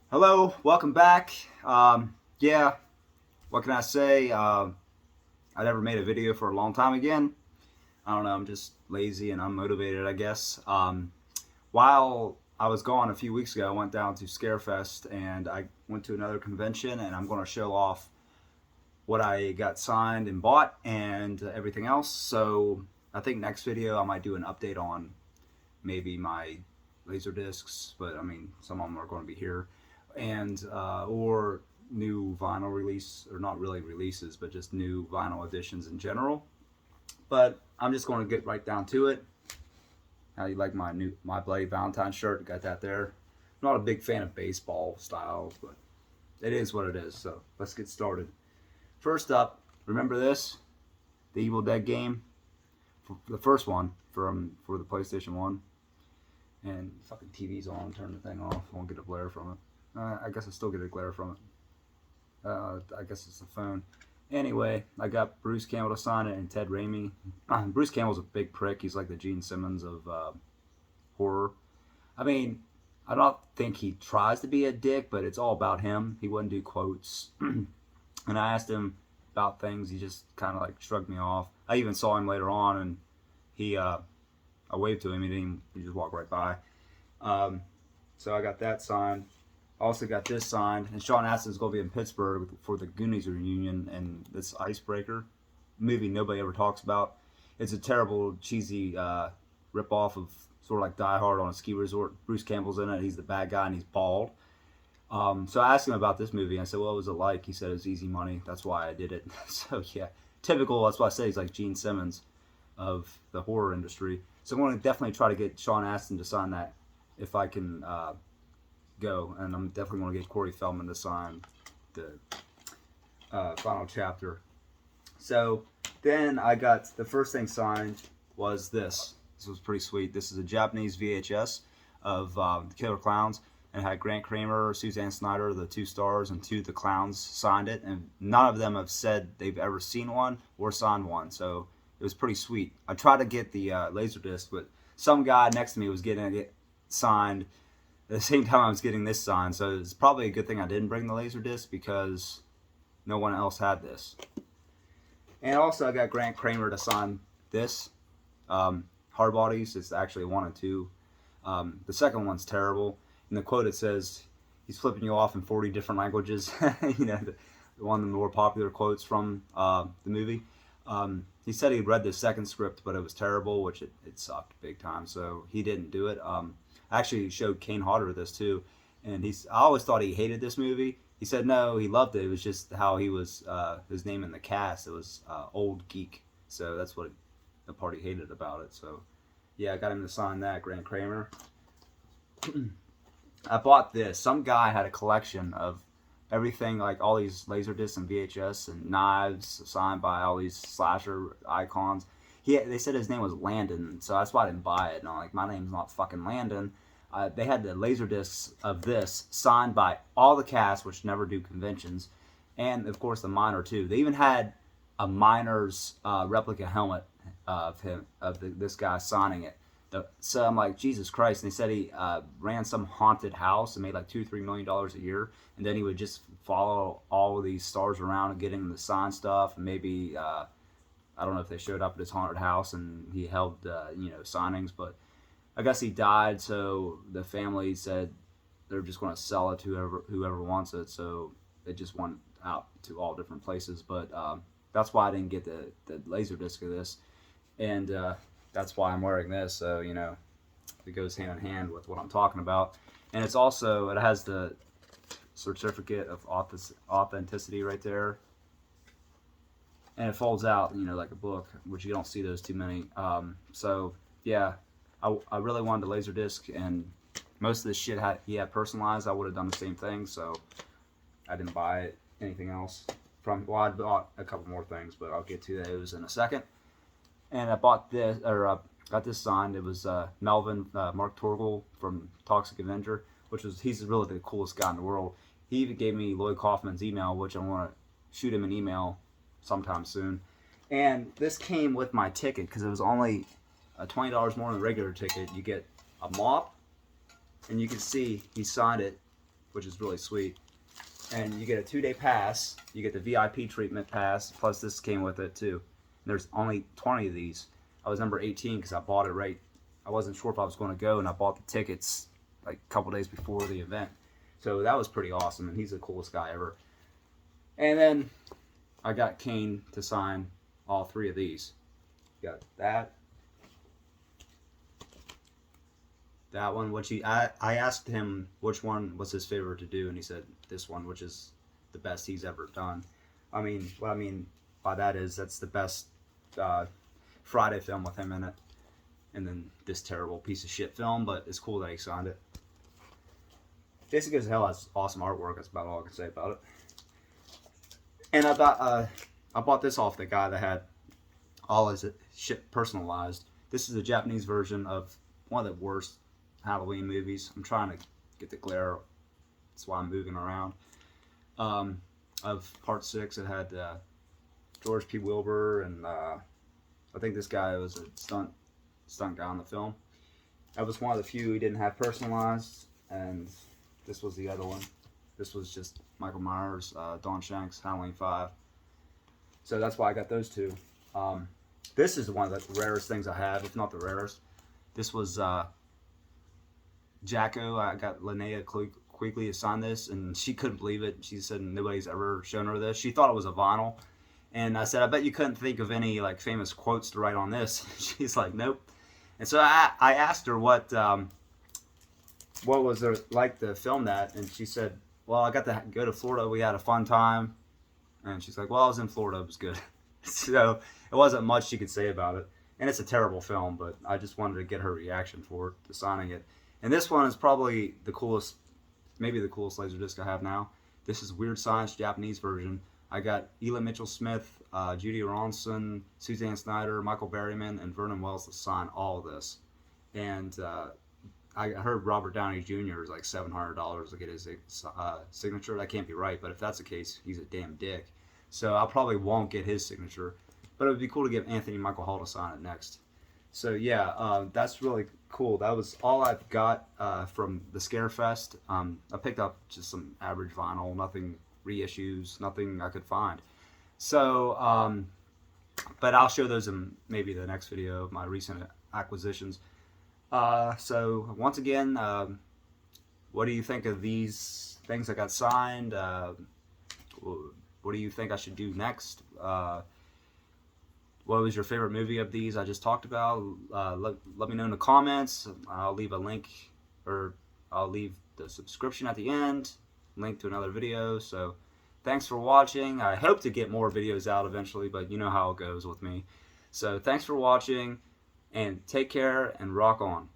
Hello, welcome back. Yeah, what can I say? I never made a video for a long time again. I don't know, I'm just lazy and unmotivated, I guess. While I was gone a few weeks ago, I went down to Scarefest and I went to another convention, and I'm going to show off what I got signed and bought and everything else. So I think next video I might do an update on maybe my laser discs, but I mean, some of them are going to be here, and or new vinyl release, or not really releases, but just new vinyl editions in general. But I'm just going to get right down to it. How you like my Bloody Valentine shirt? Got that there. I'm not a big fan of baseball styles, but it is what it is. So let's get started. First up, remember this? The Evil Dead game, the first one for the PlayStation 1. And fucking TV's on, turn the thing off, won't get a glare from it. I guess I still get a glare from it. I guess it's the phone. Anyway, I got Bruce Campbell to sign it and Ted Raimi. Bruce Campbell's a big prick. He's like the Gene Simmons of horror. I mean, I don't think he tries to be a dick, but it's all about him. He wouldn't do quotes. And I asked him about things. He just kind of like shrugged me off. I even saw him later on, and I waved to him. He just walked right by. So I got that signed. I also got this signed. And Sean Astin's going to be in Pittsburgh for the Goonies reunion and this Icebreaker movie nobody ever talks about. It's a terrible, cheesy ripoff of sort of like Die Hard on a ski resort. Bruce Campbell's in it. He's the bad guy and he's bald. So I asked him about this movie. I said, well, what was it like? He said it was easy money. That's why I did it. So yeah, typical. That's why I say he's like Gene Simmons of the horror industry. So I'm going to definitely try to get Sean Astin to sign that if I can go. And I'm definitely going to get Corey Feldman to sign the final chapter. So then I got the first thing signed was this. This was pretty sweet. This is a Japanese VHS of the Killer Clowns. And it had Grant Kramer, Suzanne Snyder, the two stars, and two of the clowns signed it. And none of them have said they've ever seen one or signed one. So it was pretty sweet. I tried to get the Laserdisc, but some guy next to me was getting it signed at the same time I was getting this signed. So it's probably a good thing I didn't bring the Laserdisc because no one else had this. And also I got Grant Kramer to sign this. Hard Bodies, it's actually 1 and 2. The second one's terrible. In the quote it says, he's flipping you off in 40 different languages. You know, one of the more popular quotes from the movie. He said he read the second script, but it was terrible, which it sucked big time. So he didn't do it. I actually showed Kane Hodder this too, and I always thought he hated this movie. He said no, he loved it. It was just how he was his name in the cast. It was Old Geek, so that's what the part he hated about it. So yeah, I got him to sign that, Grant Kramer. I bought this. Some guy had a collection of everything, like all these Laserdiscs and VHS and knives signed by all these slasher icons. They said his name was Landon, so that's why I didn't buy it. And I'm like, my name's not fucking Landon. They had the Laserdiscs of this signed by all the cast, which never do conventions, and of course the Miner too. They even had a Miner's replica helmet of this guy signing it. So I'm like, Jesus Christ. And they said he ran some haunted house and made like $2-3 million a year. And then he would just follow all of these stars around and getting them to sign stuff. And maybe, I don't know if they showed up at his haunted house and he held, signings. But I guess he died. So the family said they're just going to sell it to whoever wants it. So it just went out to all different places. But that's why I didn't get the Laserdisc of this. And that's why I'm wearing this, so it goes hand in hand with what I'm talking about. And it has the certificate of authenticity right there, and it folds out, like a book, which you don't see those too many. So yeah, I really wanted the Laserdisc, and most of this shit he had personalized. I would have done the same thing, so I didn't buy anything else I bought a couple more things, but I'll get to those in a second. And I bought this, or got this signed. It was Melvin, Mark Torgel from Toxic Avenger, he's really the coolest guy in the world. He even gave me Lloyd Kaufman's email, which I want to shoot him an email sometime soon. And this came with my ticket because it was only $20 more than the regular ticket. You get a mop, and you can see he signed it which is really sweet. And you get a 2-day pass. You get the VIP treatment pass, plus this came with it too. And there's only 20 of these. I was number 18 because I bought it right. I wasn't sure if I was going to go, and I bought the tickets like a couple days before the event. So that was pretty awesome, and he's the coolest guy ever. And then I got Kane to sign all 3 of these. Got that one, which I asked him which one was his favorite to do, and he said this one, which is the best he's ever done. I mean, what I mean by that is that's the best Friday film with him in it, and then this terrible piece of shit film, but it's cool that he signed it. Basic as hell has awesome artwork. That's about all I can say about it. And I bought this off the guy that had all his shit personalized. This is a Japanese version of one of the worst Halloween movies. I'm trying to get the glare. That's why I'm moving around. Of part 6, it had George P. Wilbur, and I think this guy was a stunt guy on the film. That was one of the few he didn't have personalized, and this was the other one. This was just Michael Myers, Don Shanks, Halloween 5. So that's why I got those 2. This is one of the rarest things I have, if not the rarest. This was Jacko. I got Linnea Quigley to sign this, and she couldn't believe it. She said nobody's ever shown her this. She thought it was a vinyl. And I said, I bet you couldn't think of any like famous quotes to write on this. She's like, nope. And so I asked her what was there like to film that, and she said, well, I got to go to Florida. We had a fun time. And she's like, well, I was in Florida. It was good. So it wasn't much she could say about it. And it's a terrible film, but I just wanted to get her reaction for it, to signing it. And this one is probably the coolest, maybe the coolest Laserdisc I have now. This is Weird Science Japanese version. I got Ela Mitchell-Smith, Judy Ronson, Suzanne Snyder, Michael Berryman, and Vernon Wells to sign all of this. And I heard Robert Downey Jr. is like $700 to get his signature. That can't be right, but if that's the case, he's a damn dick. So I probably won't get his signature, but it would be cool to get Anthony Michael Hall to sign it next. So yeah, that's really cool. That was all I've got from the Scarefest. I picked up just some average vinyl, nothing reissues, nothing I could find. So, but I'll show those in maybe the next video of my recent acquisitions. So once again, what do you think of these things that got signed? What do you think I should do next? What was your favorite movie of these I just talked about? Let me know in the comments. I'll leave a link, or I'll leave the subscription at the end, link to another video. So thanks for watching. I hope to get more videos out eventually, but you know how it goes with me. So thanks for watching, and take care, and rock on.